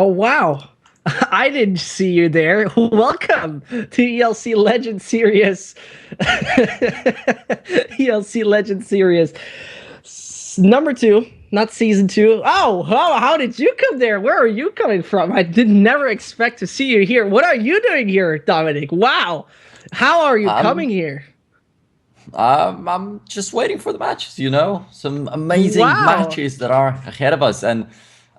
Oh, wow. I didn't see you there. Welcome to ELC Legend Series. ELC Legend Series. Number 2, not season 2. Oh, how did you come there? Where are you coming from? I did never expect to see you here. What are you doing here, Dominic? Wow. How are you coming here? I'm just waiting for the matches, some amazing Wow. matches that are ahead of us, and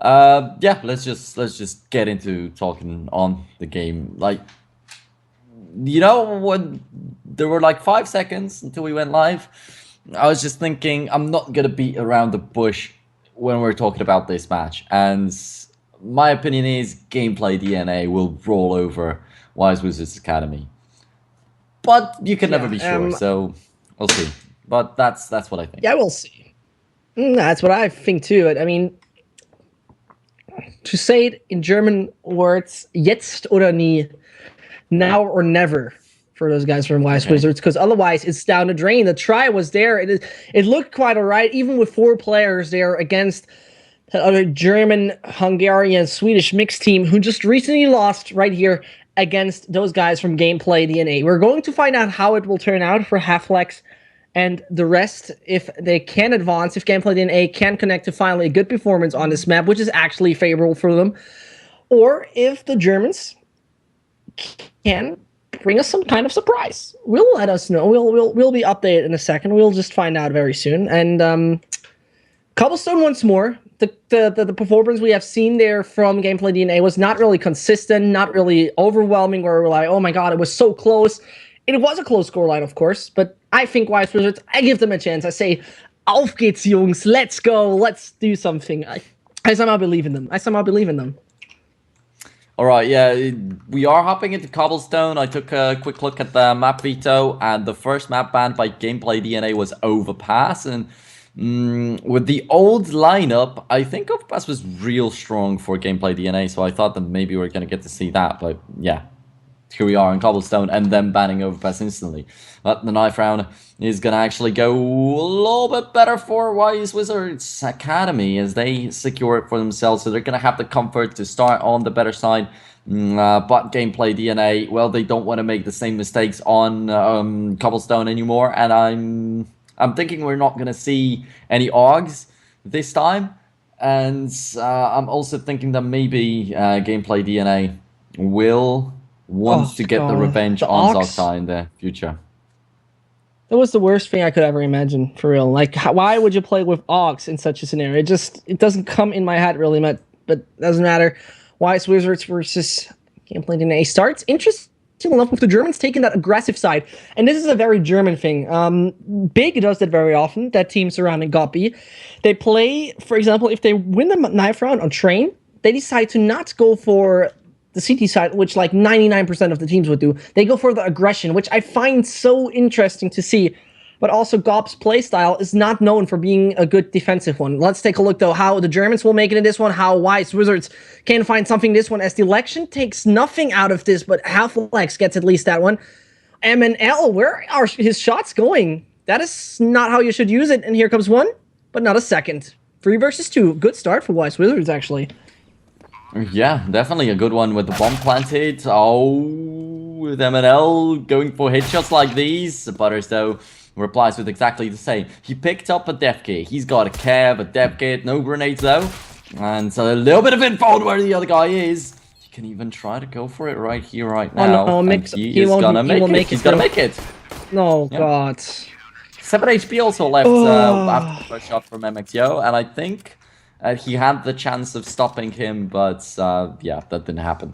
yeah, let's just get into talking on the game. Like, when there were like 5 seconds until we went live, I was just thinking I'm not gonna beat around the bush when we're talking about this match, and my opinion is Gameplay DNA will roll over WiseWizards Academy, but you can never Yeah. be sure, so we'll see. But that's what I think. Yeah, we'll see. That's what I think too. I mean, to say it in German words, jetzt oder nie, now or never, for those guys from Okay. WiseWizards, because otherwise it's down the drain. The try was there. It looked quite all right, even with 4 players there against the other German, Hungarian, Swedish mixed team who just recently lost right here against those guys from Gameplay DNA. We're going to find out how it will turn out for Halflex and the rest, if they can advance, if Gameplay DNA can connect to finally a good performance on this map, which is actually favorable for them, or if the Germans can bring us some kind of surprise. Will let us know. We'll be updated in a second. We'll just find out very soon. And Cobblestone once more. The performance we have seen there from Gameplay DNA was not really consistent, not really overwhelming, where we're like, oh my god, it was so close. It was a close scoreline, of course, but I think WiseWizards, I give them a chance. I say, auf geht's, Jungs, let's go, let's do something. I somehow believe in them. All right, yeah, we are hopping into Cobblestone. I took a quick look at the map veto, and the first map banned by Gameplay DNA was Overpass. And with the old lineup, I think Overpass was real strong for Gameplay DNA, so I thought that maybe we are going to get to see that. But yeah, here we are in Cobblestone, and then banning Overpass instantly. But the knife round is going to actually go a little bit better for WiseWizards Academy as they secure it for themselves. So they're going to have the comfort to start on the better side. But Gameplay DNA, well, they don't want to make the same mistakes on Cobblestone anymore. And I'm thinking we're not going to see any AUGs this time. And I'm also thinking that maybe Gameplay DNA will wants to get the revenge on Zocta in the future. That was the worst thing I could ever imagine, for real. Like, why would you play with Ox in such a scenario? It doesn't come in my head really much, but doesn't matter. WiseWizards versus Gameplay DNA starts. Interesting enough with the Germans taking that aggressive side. And this is a very German thing. Big does that very often, that team surrounding Goppy. They play, for example, if they win the knife round on Train, they decide to not go for the CT side, which like 99% of the teams would do. They go for the aggression, which I find so interesting to see. But also, Gop's playstyle is not known for being a good defensive one. Let's take a look, though, how the Germans will make it in this one, how WiseWizards can find something this one, as the election takes nothing out of this, but Halflex gets at least that one. MNL, where are his shots going? That is not how you should use it. And here comes one, but not a second. 3 versus 2. Good start for WiseWizards, actually. Yeah, definitely a good one with the bomb planted. Oh, with MNL going for headshots like these. Butters, though, replies with exactly the same. He picked up a dev kit. He's got a Cav, a dev kit, no grenades, though. And so a little bit of info on where the other guy is. He can even try to go for it right here, right now. Oh, no, He's gonna make it. No, yeah. God. 7 HP also left after the first shot from MXYO, and I think he had the chance of stopping him, but yeah, that didn't happen.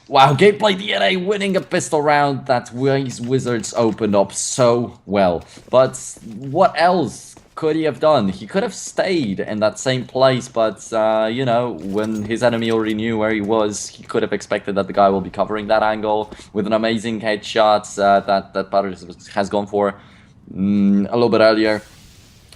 Wow, Gameplay DNA winning a pistol round. That WiseWizards opened up so well. But what else could he have done? He could have stayed in that same place, but, you know, when his enemy already knew where he was, he could have expected that the guy will be covering that angle with an amazing headshot that Butters has gone for a little bit earlier.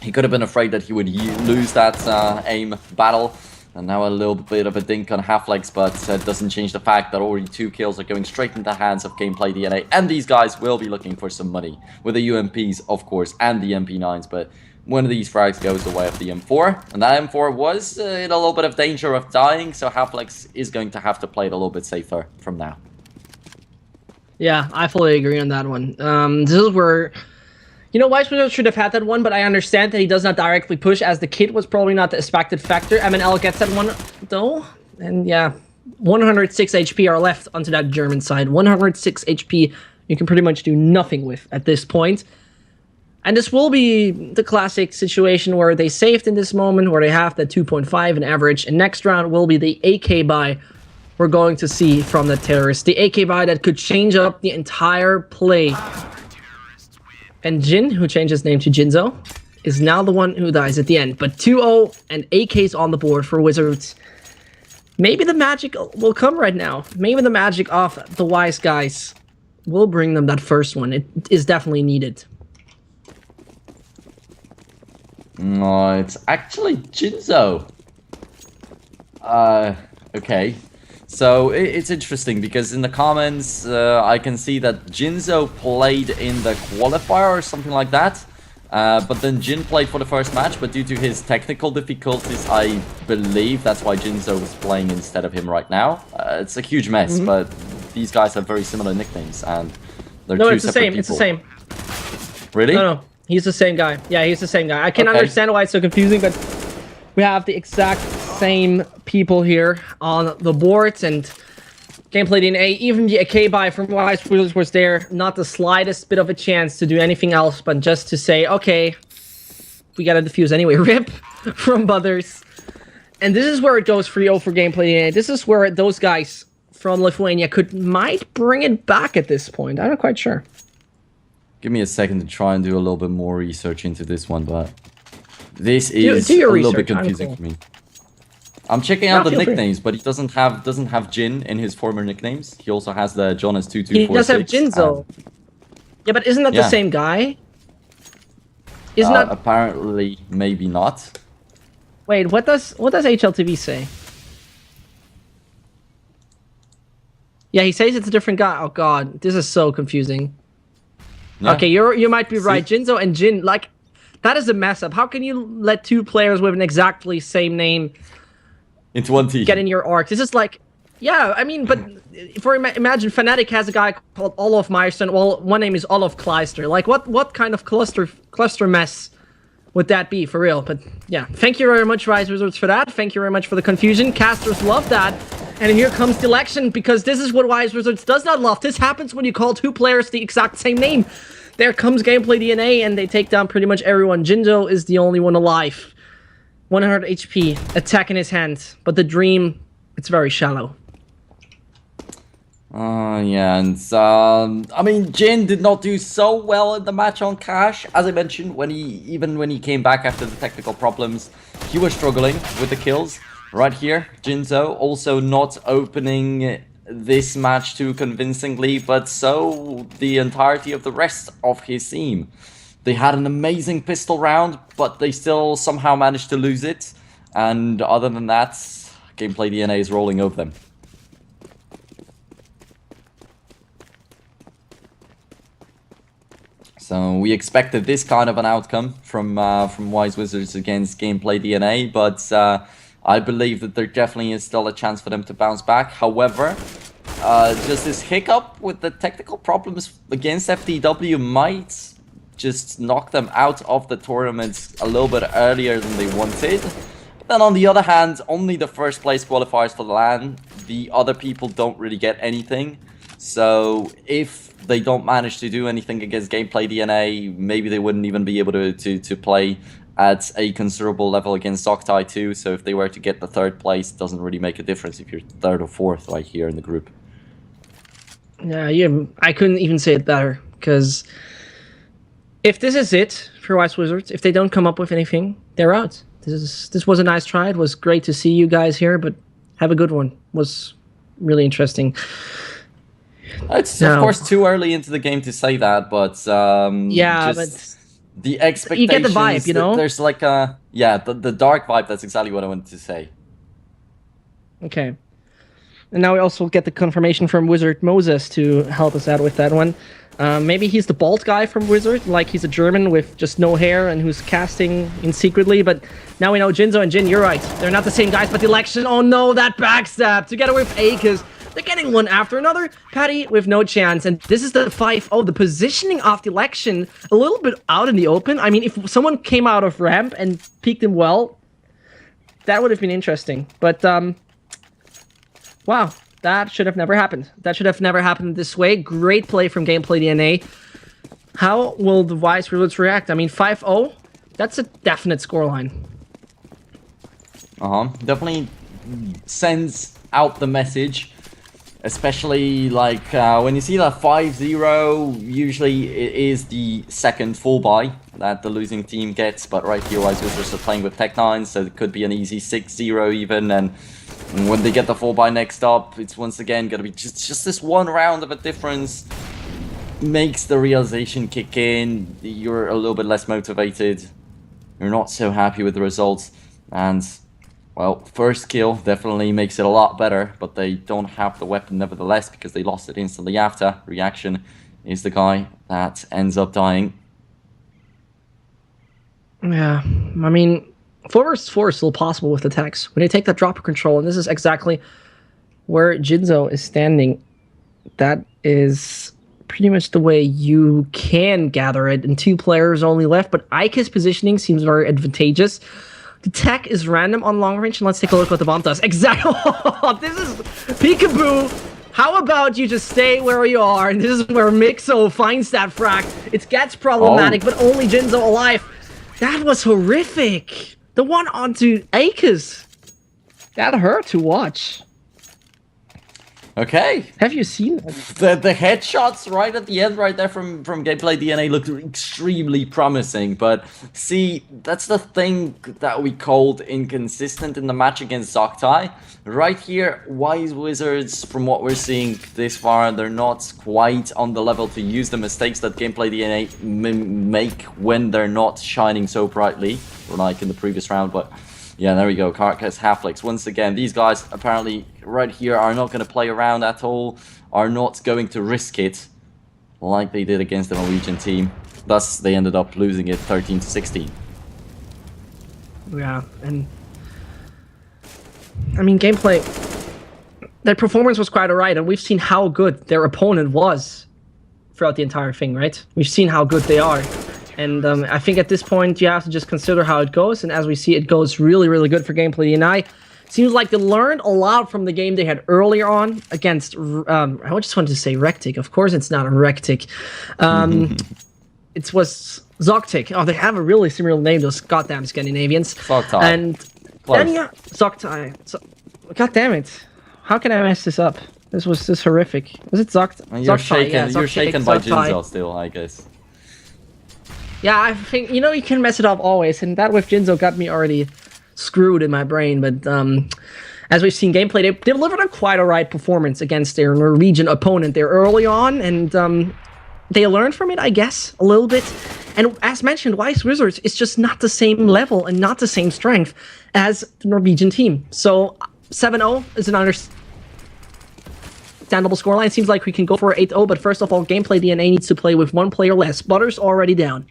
He could have been afraid that he would lose that aim battle. And now a little bit of a dink on Halflex, but it doesn't change the fact that already 2 kills are going straight into the hands of Gameplay DNA. And these guys will be looking for some money with the UMPs, of course, and the MP9s. But one of these frags goes the way of the M4, and that M4 was in a little bit of danger of dying, so Halflex is going to have to play it a little bit safer from now. Yeah, I fully agree on that one. This is where, you know, WiseWizards should have had that one, but I understand that he does not directly push, as the kit was probably not the expected factor. MNL gets that one, though, and yeah, 106 HP are left onto that German side. 106 HP you can pretty much do nothing with at this point. And this will be the classic situation where they saved in this moment, where they have that 2.5 in average, and next round will be the AK buy we're going to see from the terrorist. The AK buy that could change up the entire play. And Jin, who changed his name to Jinzo, is now the one who dies at the end. But 2-0 and AK's on the board for Wizards. Maybe the magic will come right now. Maybe the magic of the Wise guys will bring them that first one. It is definitely needed. No, it's actually Jinzo. Okay. So it's interesting because in the comments I can see that Jinzo played in the qualifier or something like that. But then Jin played for the first match, but due to his technical difficulties, I believe that's why Jinzo was playing instead of him right now. It's a huge mess, but these guys have very similar nicknames, and they're two separate people. It's the same. Really? No, he's the same guy. Yeah, he's the same guy. I can understand why it's so confusing, but we have the exact same people here on the boards, and GameplayDNA, even the AK buy from WiseWizards was there. Not the slightest bit of a chance to do anything else, but just to say, okay, we gotta defuse anyway. RIP from Butters. And this is where it goes 3-0 for GameplayDNA. This is where those guys from Lithuania might bring it back at this point. I'm not quite sure. Give me a second to try and do a little bit more research into this one, but this is do a little bit confusing for me. I'm checking out the nicknames, but he doesn't have Jin in his former nicknames. He also has the Jonas 2246. He does have Jinzo. Yeah, but isn't that the same guy? Isn't that apparently maybe not? Wait, what does HLTV say? Yeah, he says it's a different guy. Oh god, this is so confusing. Yeah. Okay, you might be right. Jinzo and Jin, like, that is a mess up. How can you let two players with an exactly same name into one team get in your arc? This is like, yeah, I mean, but imagine Fnatic has a guy called Olof Meister. Well, one name is Olof Kleister. Like, what kind of cluster mess would that be, for real? But yeah, thank you very much, WiseWizards, for that. Thank you very much for the confusion. Casters love that. And here comes the election, because this is what WiseWizards does not love. This happens when you call two players the exact same name. There comes GameplayDNA, and they take down pretty much everyone. Jinzo is the only one alive. 100 HP, attack in his hand. But the dream, it's very shallow. Yeah, and I mean, Jin did not do so well in the match on Cash. As I mentioned, when he came back after the technical problems, he was struggling with the kills. Right here, Jinzo also not opening this match too convincingly, but so the entirety of the rest of his team. They had an amazing pistol round, but they still somehow managed to lose it. And other than that, GameplayDNA is rolling over them. So we expected this kind of an outcome from WiseWizards against GameplayDNA, but I believe that there definitely is still a chance for them to bounce back. However, just this hiccup with the technical problems against FTW might just knock them out of the tournament a little bit earlier than they wanted. But then on the other hand, only the first place qualifiers for the LAN. The other people don't really get anything. So if they don't manage to do anything against GameplayDNA, maybe they wouldn't even be able to play at a considerable level against Octai too. So if they were to get the third place, it doesn't really make a difference if you're third or fourth right here in the group. Yeah, I couldn't even say it better, because if this is it for WiseWizards, if they don't come up with anything, they're out. This was a nice try. It was great to see you guys here, but have a good one. It was really interesting. It's of course too early into the game to say that, but yeah, just the expectations. You get the vibe, you know. There's like the dark vibe. That's exactly what I wanted to say. Okay, and now we also get the confirmation from Wizard Moses to help us out with that one. Maybe he's the bald guy from Wizard, like he's a German with just no hair and who's casting in secretly. But now we know Jinzo and Jin, you're right. They're not the same guys, but the election, oh no, that backstab together with Akers. They're getting one after another. Patty with no chance. And this is the 5-0. The positioning of the election a little bit out in the open. I mean, if someone came out of ramp and peeked him well, that would have been interesting. But, wow. That should have never happened. That should have never happened this way. Great play from GameplayDNA. How will the WiseWizards react? I mean, 5-0, that's a definite scoreline. Definitely sends out the message. Especially, like, when you see that 5-0, usually it is the second full buy that the losing team gets. But right here, WiseWizards are playing with Tech9, so it could be an easy 6-0 even. And when they get the 4-buy next up, it's once again going to be just this one round of a difference. Makes the realization kick in. You're a little bit less motivated. You're not so happy with the results. And, well, first kill definitely makes it a lot better. But they don't have the weapon nevertheless because they lost it instantly after. Reaction is the guy that ends up dying. Yeah, I mean, 4 versus 4 is still possible with attacks. When they take that dropper control, and this is exactly where Jinzo is standing, that is pretty much the way you can gather it. And 2 players only left, but Ike's positioning seems very advantageous. The tech is random on long range, and let's take a look what the bomb does. Exactly. This is peekaboo. How about you just stay where you are? And this is where Mixo finds that frag. It gets problematic, but only Jinzo alive. That was horrific. The one onto Akers. That hurt to watch. Okay. Have you seen that? The headshots right at the end right there from GameplayDNA looked extremely promising. But see, that's the thing that we called inconsistent in the match against Zoctai. Right here, WiseWizards, from what we're seeing this far, they're not quite on the level to use the mistakes that GameplayDNA make when they're not shining so brightly, like in the previous round. But yeah, there we go. Karkas, Halflex. Once again, these guys apparently right here are not going to play around at all, are not going to risk it like they did against the Norwegian team. Thus, they ended up losing it 13-16. Yeah, and I mean, gameplay, their performance was quite alright, and we've seen how good their opponent was throughout the entire thing, right? We've seen how good they are. And I think at this point, you have to just consider how it goes. And as we see, it goes really, really good for GameplayDNA. Seems like they learned a lot from the game they had earlier on against, I just wanted to say Rectic. Of course, it's not a Rectic. It was Zoctic. Oh, they have a really similar name, those goddamn Scandinavians. Zoctai. And then, yeah, Zoctai. So, God damn it. How can I mess this up? This was horrific. Was it Zoctai? You're shaken, yeah, you're shaken by Jinzo still, I guess. Yeah, I think, you know, you can mess it up always, and that with Jinzo got me already screwed in my brain, but as we've seen gameplay, they delivered a quite alright performance against their Norwegian opponent there early on, and they learned from it, I guess, a little bit. And as mentioned, WiseWizards is just not the same level and not the same strength as the Norwegian team. So 7-0 is an understandable scoreline. Seems like we can go for 8-0, but first of all, GameplayDNA needs to play with 1 player less. Butter's already down.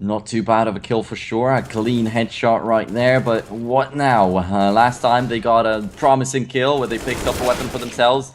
Not too bad of a kill for sure. A clean headshot right there, but what now? Last time they got a promising kill where they picked up a weapon for themselves.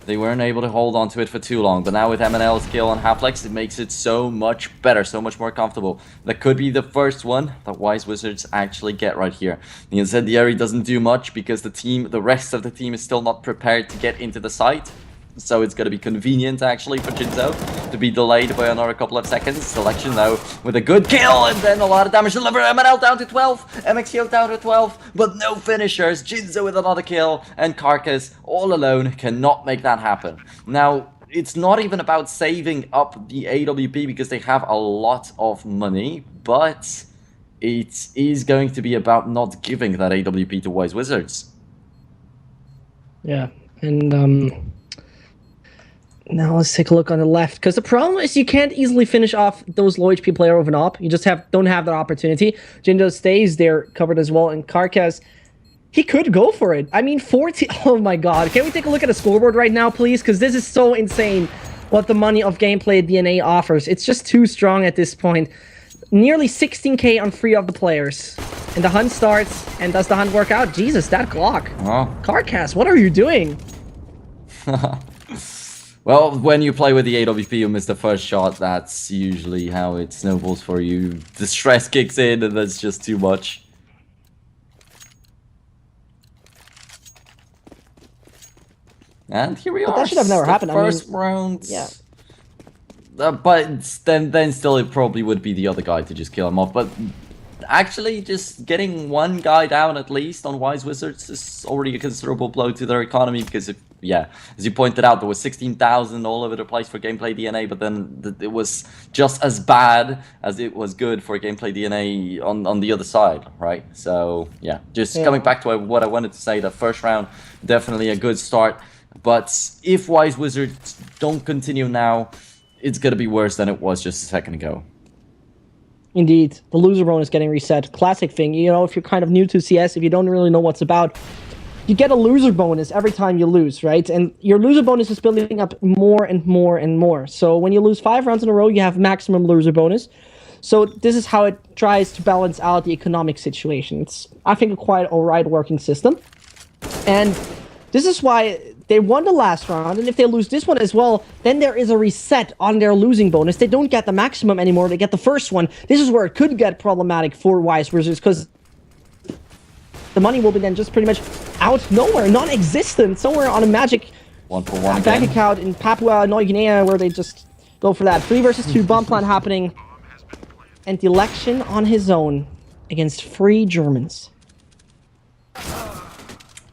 They weren't able to hold on to it for too long, but now with MNL's kill on Halflex, it makes it so much better, so much more comfortable. That could be the first one that WiseWizards actually get right here. The incendiary doesn't do much because the rest of the team is still not prepared to get into the site. So it's going to be convenient actually for Jinzo to be delayed by another couple of seconds. Selection though with a good kill and then a lot of damage delivered. MNL down to 12, MXO down to 12, but no finishers. Jinzo with another kill and Karkas all alone cannot make that happen. Now, it's not even about saving up the AWP because they have a lot of money, but it is going to be about not giving that AWP to WiseWizards. Yeah, and now let's take a look on the left, because the problem is you can't easily finish off those low HP player with an op. You just don't have that opportunity. Jindo stays there covered as well, and Karkas He could go for it. I mean, 14. Oh my god. Can we take a look at the scoreboard right now, please? Because this is so insane what the money of Gameplay DNA offers. It's just too strong at this point. Nearly 16k on 3 of the players. And the hunt starts. And does the hunt work out? Jesus, that Glock. Oh. Cardcast, what are you doing? Well, when you play with the AWP, you miss the first shot. That's usually how it snowballs for you. The stress kicks in, and that's just too much. And here we are. That should have never happened. First round. Yeah. But then still, it probably would be the other guy to just kill him off. But actually, just getting one guy down at least on WiseWizards is already a considerable blow to their economy. Because, as you pointed out, there was 16,000 all over the place for Gameplay DNA. But then it was just as bad as it was good for Gameplay DNA on the other side, right? So, just coming back to what I wanted to say, the first round, definitely a good start. But if WiseWizards don't continue now, it's going to be worse than it was just a second ago. Indeed. The loser bonus getting reset. Classic thing. You know, if you're kind of new to CS, if you don't really know what's about, you get a loser bonus every time you lose, right? And your loser bonus is building up more and more and more. So when you lose 5 rounds in a row, you have maximum loser bonus. So this is how it tries to balance out the economic situation. It's, I think, a quite alright working system. And this is why they won the last round, and if they lose this one as well, then there is a reset on their losing bonus. They don't get the maximum anymore, they get the first one. This is where it could get problematic for WiseWizards, because the money will be then just pretty much out nowhere, non-existent, somewhere on a magic 1-for-1 bank again. account in Papua New Guinea, where they just go for that. 3 versus 2 bomb plan happening, and the election on his own against 3 Germans.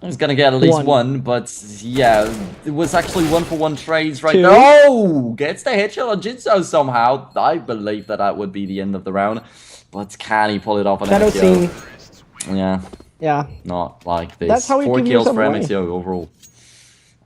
He's gonna get at least one, but yeah, it was actually 1-for-1 trades right 2. there. Oh, gets the headshot on Jinso somehow. I believe that would be the end of the round, but can he pull it off on Shadow MXO? scene. Yeah, not like this. That's how we 4 give kills yourself for away. MXO overall.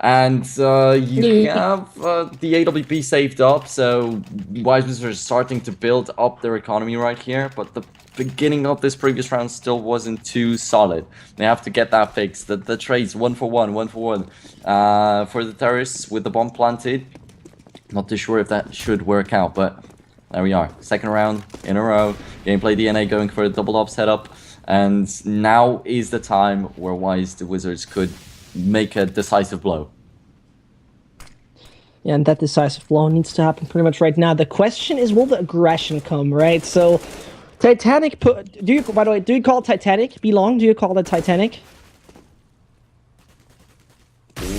And you have the AWP saved up, so WiseWizards are starting to build up their economy right here, but the beginning of this previous round still wasn't too solid. They have to get that fixed. The trades 1-for-1 for the terrorists with the bomb planted. Not too sure if that should work out, but there we are. Second round in a row. Gameplay DNA going for a double up setup, and now is the time where WiseWizards could make a decisive blow. Yeah, and that decisive blow needs to happen pretty much right now. The question is, will the aggression come, right? So, Titanic, by the way, do you call it Titanic? Belong? Do you call it Titanic?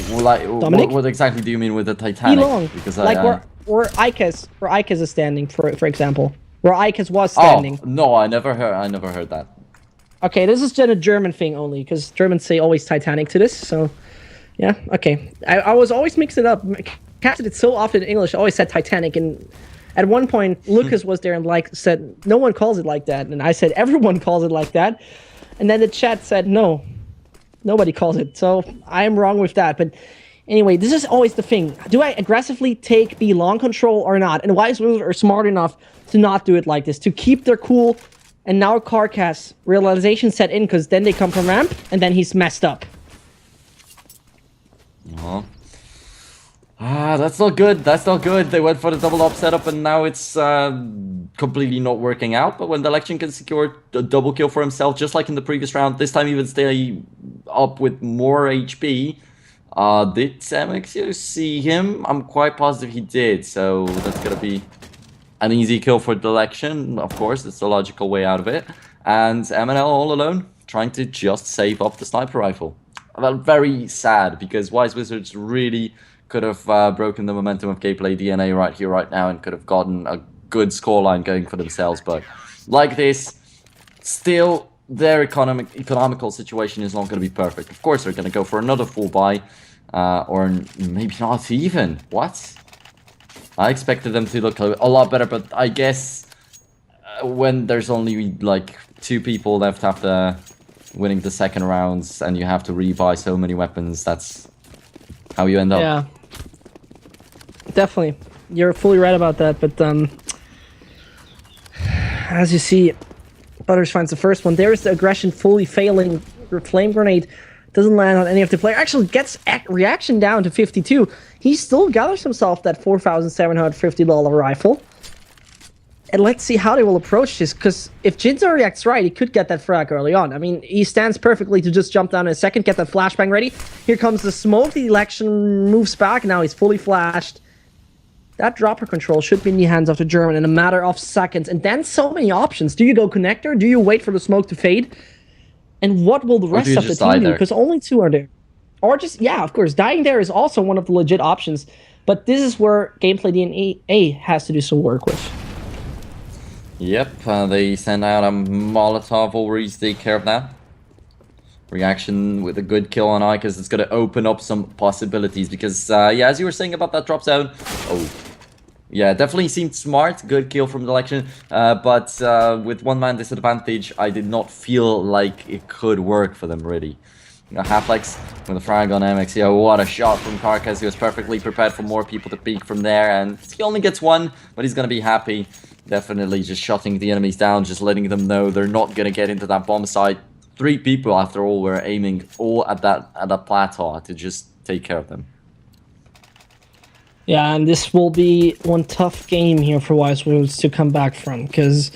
Like, Dominic? what exactly do you mean with the Titanic? Belong. Because like where Icas is standing, for example. Where Icas was standing. Oh, no, I never heard that. Okay, this is just a German thing only, because Germans say always Titanic to this, so... Yeah, okay. I was always mixing it up. Casted it so often in English, I always said Titanic, and at one point, Lucas was there and said, no one calls it like that, and I said, everyone calls it like that, and then the chat said, no, nobody calls it, so I am wrong with that, but anyway, this is always the thing. Do I aggressively take B long control or not? And WiseWizards are smart enough to not do it like this, to keep their cool. And now Cardcast realization set in, because then they come from ramp, and then he's messed up. That's not good. That's not good. They went for the double up setup, and now it's completely not working out. But when the election can secure a double kill for himself, just like in the previous round, this time even stay up with more HP. Did MXO see him? I'm quite positive he did. So that's gonna be an easy kill for the election. Of course, it's the logical way out of it. And MNL all alone, trying to just save up the sniper rifle. Well, very sad, because WiseWizards really could have broken the momentum of Gameplay DNA right here, right now, and could have gotten a good scoreline going for themselves. But like this, still, their economical situation is not going to be perfect. Of course, they're going to go for another full buy, or maybe not even. What? I expected them to look a lot better, but I guess when there's only like 2 people left after winning the second rounds, and you have to rebuy so many weapons, that's how you end up. Yeah, definitely. You're fully right about that, but as you see, Butters finds the first one. There is the aggression fully failing. Flame grenade doesn't land on any of the players. Actually gets reaction down to 52. He still gathers himself that $4,750 rifle. And let's see how they will approach this, because if Jinzo reacts right, he could get that frag early on. I mean, he stands perfectly to just jump down in a second, get that flashbang ready. Here comes the smoke, the election moves back, now he's fully flashed. That dropper control should be in the hands of the German in a matter of seconds. And then so many options. Do you go connector? Do you wait for the smoke to fade? And what will the rest of the team do? Because only 2 are there. Or just, yeah, of course, dying there is also one of the legit options. But this is where GameplayDNA has to do some work with. Yep, they send out a Molotov over to take care of that. Reaction with a good kill on I, because it's going to open up some possibilities. Because, yeah, as you were saying about that drop zone, yeah, definitely seemed smart. Good kill from the election. But with one-man disadvantage, I did not feel like it could work for them, really. You know, Halflex with a frag on MX. Yeah, what a shot from Karkas. He was perfectly prepared for more people to peek from there. And he only gets 1, but he's going to be happy. Definitely just shutting the enemies down, just letting them know they're not going to get into that bomb site. 3 people, after all, were aiming all at that plateau to just take care of them. Yeah, and this will be one tough game here for WiseWizards to come back from, because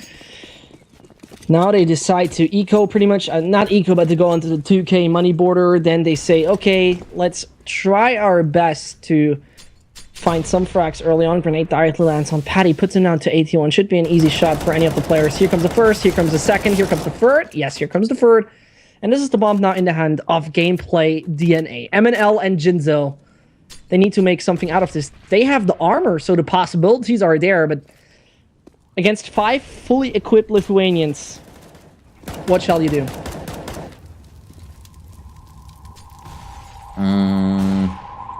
now they decide to eco pretty much, not eco, but to go onto the 2K money border. Then they say, okay, let's try our best to find some frags early on. Grenade directly lands on Patty, puts him down to 81. Should be an easy shot for any of the players. Here comes the first, here comes the second, here comes the third. Yes, here comes the third. And this is the bomb now in the hand of GameplayDNA. MNL and Jinzo, they need to make something out of this. They have the armor, so the possibilities are there, but against 5 fully equipped Lithuanians, what shall you do?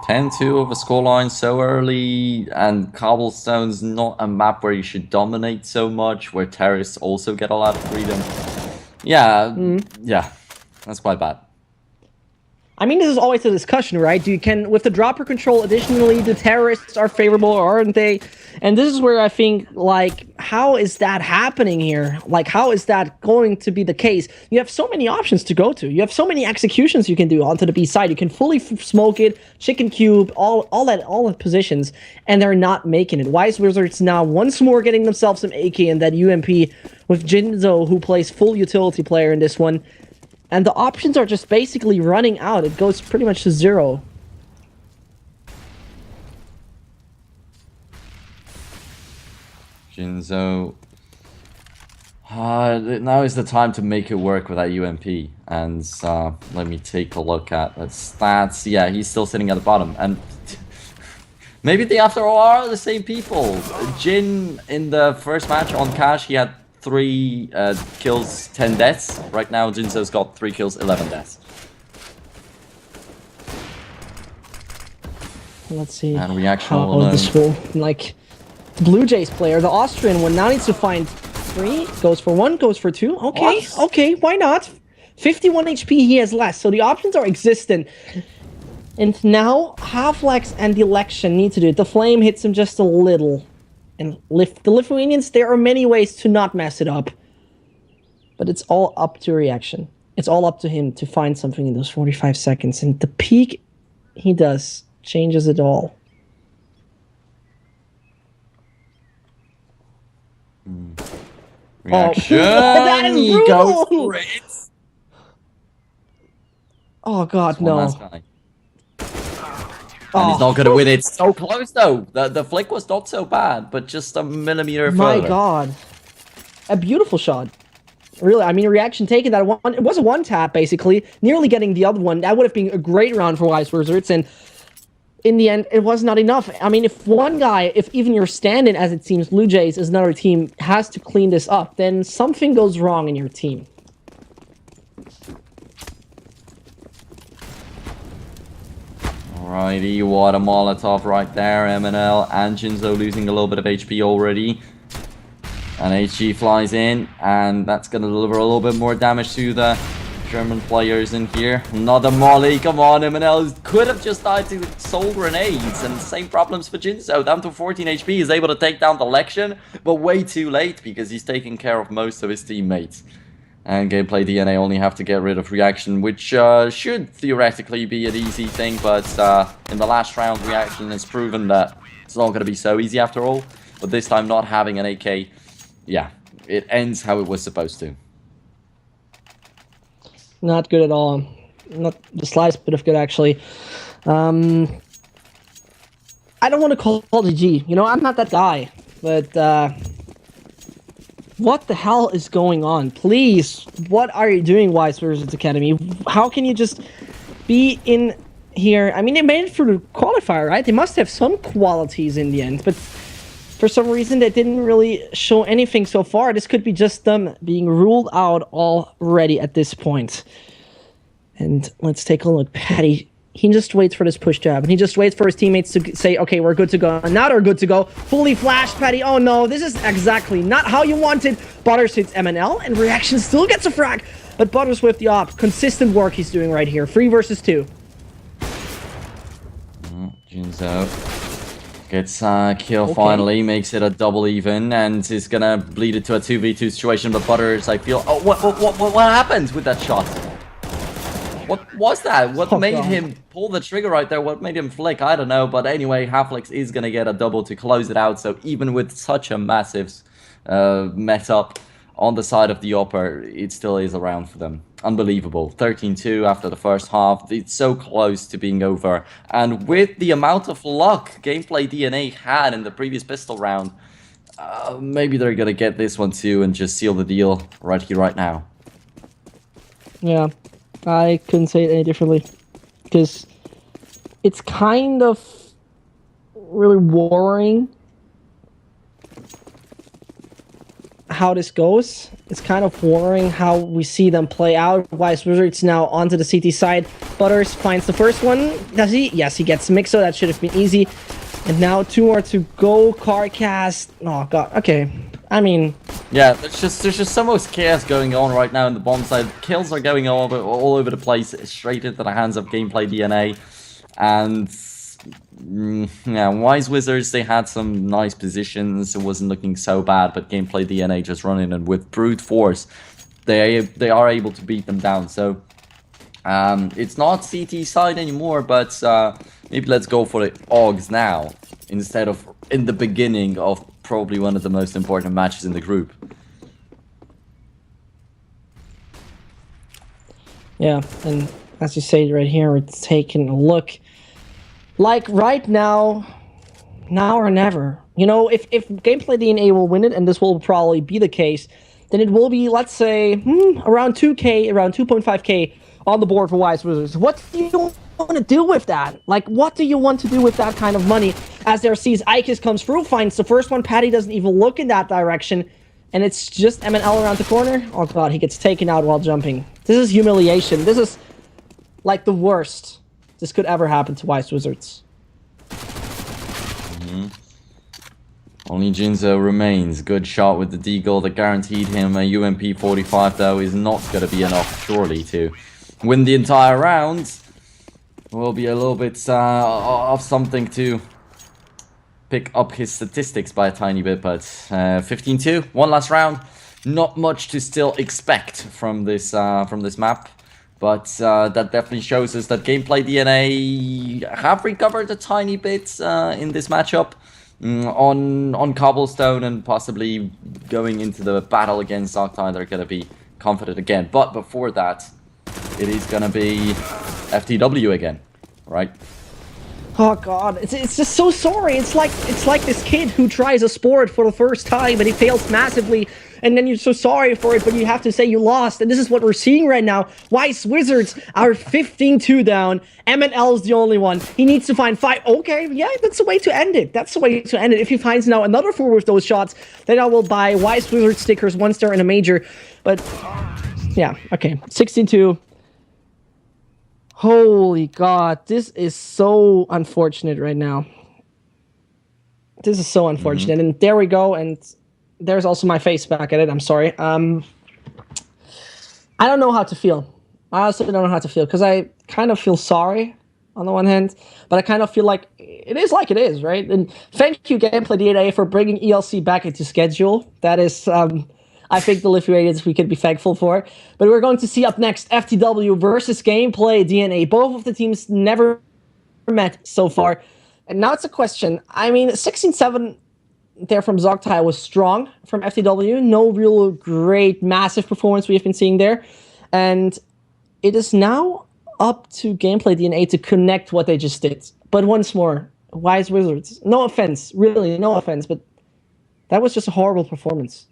10-2 of a scoreline so early, and Cobblestone's not a map where you should dominate so much, where terrorists also get a lot of freedom. Yeah, yeah, that's quite bad. I mean, this is always a discussion, right? With the dropper control, additionally, the terrorists are favorable, or aren't they? And this is where I think, like, how is that happening here? Like, how is that going to be the case? You have so many options to go to. You have so many executions you can do onto the B side. You can fully smoke it, chicken cube, all the positions, and they're not making it. WiseWizards now once more getting themselves some AK and that UMP with Jinzo, who plays full utility player in this one. And the options are just basically running out. It goes pretty much to 0. Jinzo. Now is the time to make it work with that UMP. And let me take a look at the stats. Yeah, he's still sitting at the bottom. And maybe they, after all, are the same people. Jin, in the first match on Cash, he had 3 kills, 10 deaths. Right now, Jinzo's got 3 kills, 11 deaths. Let's see. And reaction how this will, like, the Blue Jays player, the Austrian one, now needs to find 3. Goes for 1, goes for 2. Okay, what? Okay, why not? 51 HP, he has less, so the options are existent. And now, Halflex and the Election need to do it. The Flame hits him just a little. And the Lithuanians, there are many ways to not mess it up. But it's all up to reaction. It's all up to him to find something in those 45 seconds. And the peak he does changes it all. Reaction! Oh, that is brutal! Goes for it. Oh god, no. And he's not gonna win it. So close though. The flick was not so bad, but just a millimeter further. My god. A beautiful shot. Really, I mean, reaction taken that one. It was a 1-tap, basically. Nearly getting the other one. That would have been a great round for WiseWizards, and in the end, it was not enough. I mean, if one guy, if even your stand-in, as it seems, Blue Jays is another team, has to clean this up, then something goes wrong in your team. Alrighty, what a Molotov right there. MNL and Jinzo losing a little bit of HP already. And HG flies in, and that's going to deliver a little bit more damage to the German players in here. Another molly, come on, MNL could have just died to soul grenades, and same problems for Jinzo. Down to 14 HP, he's able to take down the Lection, but way too late because he's taking care of most of his teammates. And GameplayDNA only have to get rid of Reaction, which should theoretically be an easy thing, but in the last round, Reaction has proven that it's not going to be so easy after all. But this time, not having an AK, yeah, it ends how it was supposed to. Not good at all. Not the slightest bit of good, actually. I don't want to call it G. You know, I'm not that guy. But, what the hell is going on? Please, what are you doing, WiseWizards Academy? How can you just be in here? I mean, they made it through the qualifier, right? They must have some qualities in the end, but for some reason, they didn't really show anything so far. This could be just them being ruled out already at this point. And let's take a look. Patty, he just waits for this push jab, and he just waits for his teammates to say, okay, we're good to go. And now they're good to go. Fully flashed, Patty. Oh no, this is exactly not how you wanted. Butters hits MNL, and Reaction still gets a frag. But Butters with the op. Consistent work he's doing right here. 3 versus 2. Jinzo gets kill finally, makes it a double even, and is gonna bleed it to a 2v2 situation. But Butters, I feel, oh, what happened with that shot? What was that? What made him pull the trigger right there? What made him flick? I don't know. But anyway, Halflex is gonna get a double to close it out. So even with such a massive met up on the side of the upper, it still is around for them. Unbelievable. 13-2 after the first half. It's so close to being over. And with the amount of luck GameplayDNA had in the previous pistol round, maybe they're going to get this one too and just seal the deal right here, right now. Yeah, I couldn't say it any differently. Because it's kind of really worrying how this goes. It's kind of worrying how we see them play out. WiseWizards now onto the CT side. Butters finds the first one. Does he? Yes, he gets Mixo. That should have been easy. And now 2 more to go. Carcast. Oh god. Okay. I mean, yeah, there's just so much chaos going on right now in the bomb side. Kills are going all over the place, straight into the hands of GameplayDNA. And yeah, WiseWizards, they had some nice positions. It wasn't looking so bad, but GameplayDNA just running and with brute force, they are able to beat them down. So it's not CT side anymore, but maybe let's go for the AUGs now instead of in the beginning of probably one of the most important matches in the group. Yeah, and as you say right here, we're taking a look. Like, right now or never. You know, if GameplayDNA will win it, and this will probably be the case, then it will be, let's say, around 2K, around 2.5K on the board for WiseWizards. What do you want to do with that? Like, what do you want to do with that kind of money? As there sees Ikis comes through, finds the first one. Patty doesn't even look in that direction, and it's just MNL around the corner. Oh god, he gets taken out while jumping. This is humiliation. This is, like, the worst this could ever happen to WiseWizards. Only Jinzo remains. Good shot with the deagle that guaranteed him a UMP 45, though, is not going to be enough, surely, to win the entire round. Will be a little bit of something to pick up his statistics by a tiny bit, but 15-2, one last round. Not much to still expect from this map. But that definitely shows us that GameplayDNA have recovered a tiny bit in this matchup on Cobblestone, and possibly going into the battle against Octane, they're going to be confident again. But before that, it is going to be FTW again, right? Oh god, it's just so sorry. It's like this kid who tries a sport for the first time and he fails massively, and then you're so sorry for it, but you have to say you lost. And this is what we're seeing right now. WiseWizards are 15-2 down. MNL is the only one. He needs to find 5. Okay, yeah, that's the way to end it. That's the way to end it. If he finds now another 4 with those shots, then I will buy WiseWizards stickers, 1 star and a major. But yeah, okay, 16-2. Holy god, this is so unfortunate right now. This is so unfortunate. And there we go, and there's also my face back at it. I'm sorry. I don't know how to feel. I also don't know how to feel, because I kind of feel sorry on the one hand, but I kind of feel like it is, right? And thank you, GameplayDNA, for bringing ELC back into schedule. That is I think the Lithuanians we could be thankful for. But we're going to see up next FTW versus GameplayDNA. Both of the teams never met so far. And now it's a question. I mean, 16-7 there from Zogtai was strong from FTW. No real great, massive performance we have been seeing there. And it is now up to GameplayDNA to connect what they just did. But once more, WiseWizards. No offense, really, no offense, but that was just a horrible performance.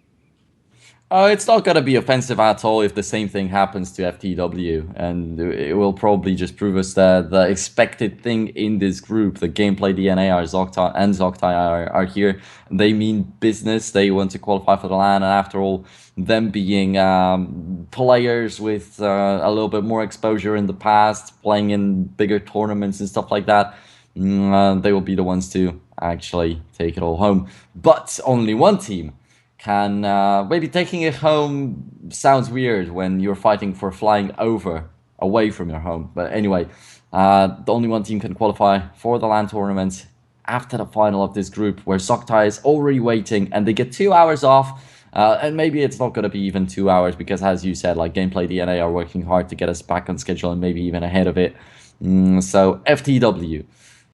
It's not going to be offensive at all if the same thing happens to FTW, and it will probably just prove us that the expected thing in this group, the GameplayDNA and Zogtai are here. They mean business. They want to qualify for the LAN, and after all, them being players with a little bit more exposure in the past, playing in bigger tournaments and stuff like that, they will be the ones to actually take it all home. But only one team can, maybe taking it home sounds weird when you're fighting for flying away from your home. But anyway, the only one team can qualify for the LAN tournament after the final of this group, where Zogtai is already waiting, and they get 2 hours off. And maybe it's not going to be even 2 hours, because as you said, like, GameplayDNA are working hard to get us back on schedule and maybe even ahead of it. So FTW